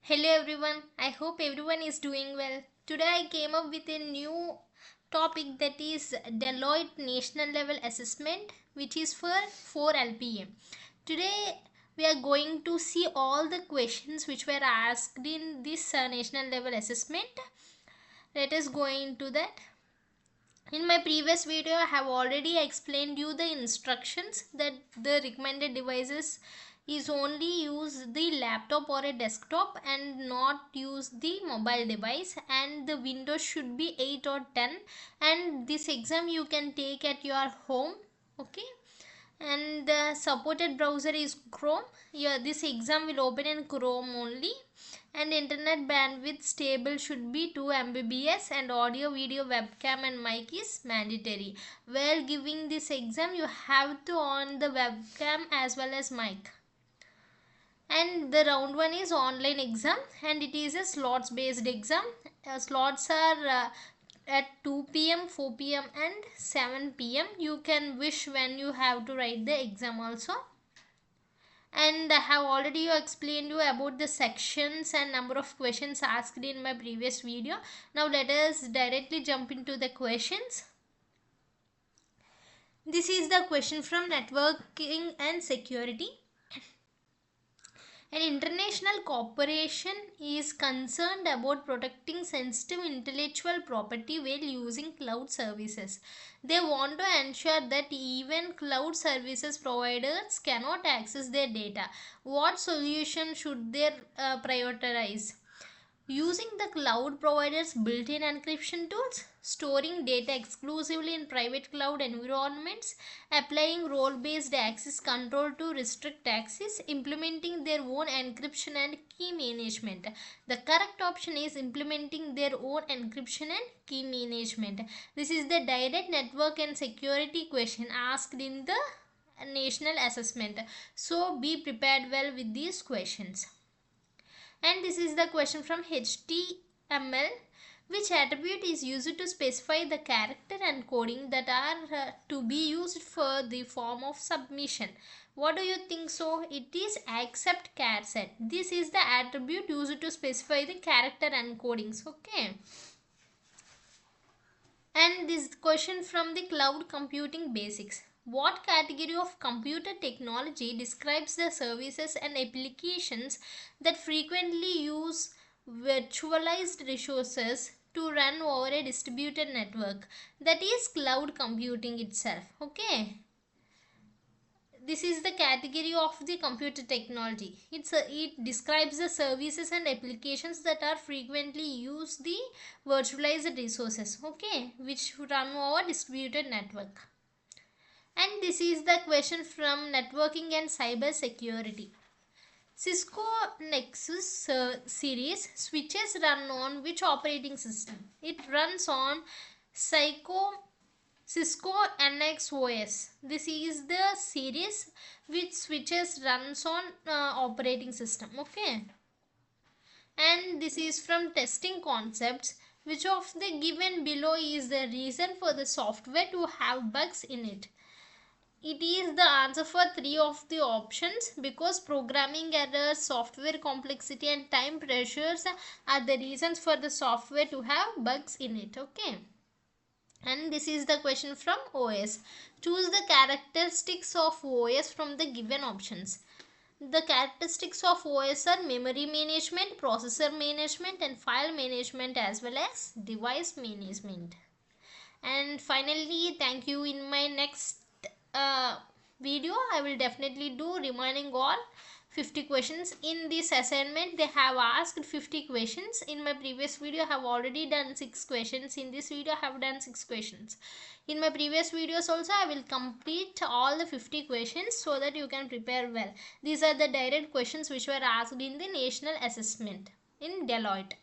Hello everyone, I hope everyone is doing well. Today I came up with a new topic that is Deloitte National Level Assessment, which is for 4 LPA. Today we are going to see all the questions which were asked in this National Level Assessment. Let us go into that. In my previous video I have already explained you the instructions that the recommended devices is only use the laptop or a desktop and not use the mobile device, and the windows should be 8 or 10, and this exam you can take at your home. Okay, and the supported browser is Chrome. Yeah, this exam will open in Chrome only, and internet bandwidth stable should be 2 Mbps, and audio video webcam and mic is mandatory. While giving this exam you have to on the webcam as well as mic. And the round one is online exam, and it is a slots based exam. Slots are at 2 p.m., 4 p.m. and 7 p.m. You can wish when you have to write the exam also. And I have already explained you about the sections and number of questions asked in my previous video. Now let us directly jump into the questions. This is the question from networking and security. An international corporation is concerned about protecting sensitive intellectual property while using cloud services. They want to ensure that even cloud services providers cannot access their data. What solution should they prioritize? Using the cloud providers' built-in encryption tools, storing data exclusively in private cloud environments, applying role-based access control to restrict access, implementing their own encryption and key management. The correct option is implementing their own encryption and key management. This is the direct network and security question asked in the national assessment. So be prepared well with these questions. And this is the question from HTML. Which attribute is used to specify the character and coding that are to be used for the form of submission? What do you think so? It is accept char set. This is the attribute used to specify the character and codings. Okay. And this question from the cloud computing basics. What category of computer technology describes the services and applications that frequently use virtualized resources to run over a distributed network? That is cloud computing itself. Okay. This is the category of the computer technology. It describes the services and applications that are frequently use the virtualized resources, okay, which run over distributed network. And this is the question from networking and cyber security. Cisco Nexus series switches run on which operating system? It runs on Cisco NXOS. This is the series which switches runs on operating system. Okay. And this is from testing concepts. Which of the given below is the reason for the software to have bugs in it? It is the answer for 3 of the options, because programming errors, software complexity and time pressures are the reasons for the software to have bugs in it. Okay. And this is the question from OS. Choose the characteristics of OS from the given options. The characteristics of OS are memory management, processor management and file management, as well as device management. And finally, thank you. In my next video I will definitely do remaining all 50 questions. In this assignment they have asked 50 questions. In my previous video I have already done 6 questions. In this video I have done 6 questions. In my previous videos also I will complete all the 50 questions so that you can prepare well. These are the direct questions which were asked in the national assessment in Deloitte.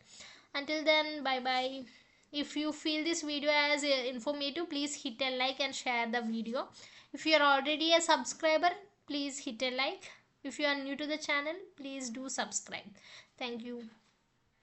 Until then, bye bye. If you feel this video as informative, please hit a like and share the video. If you are already a subscriber, please hit a like. If you are new to the channel, please do subscribe. Thank you.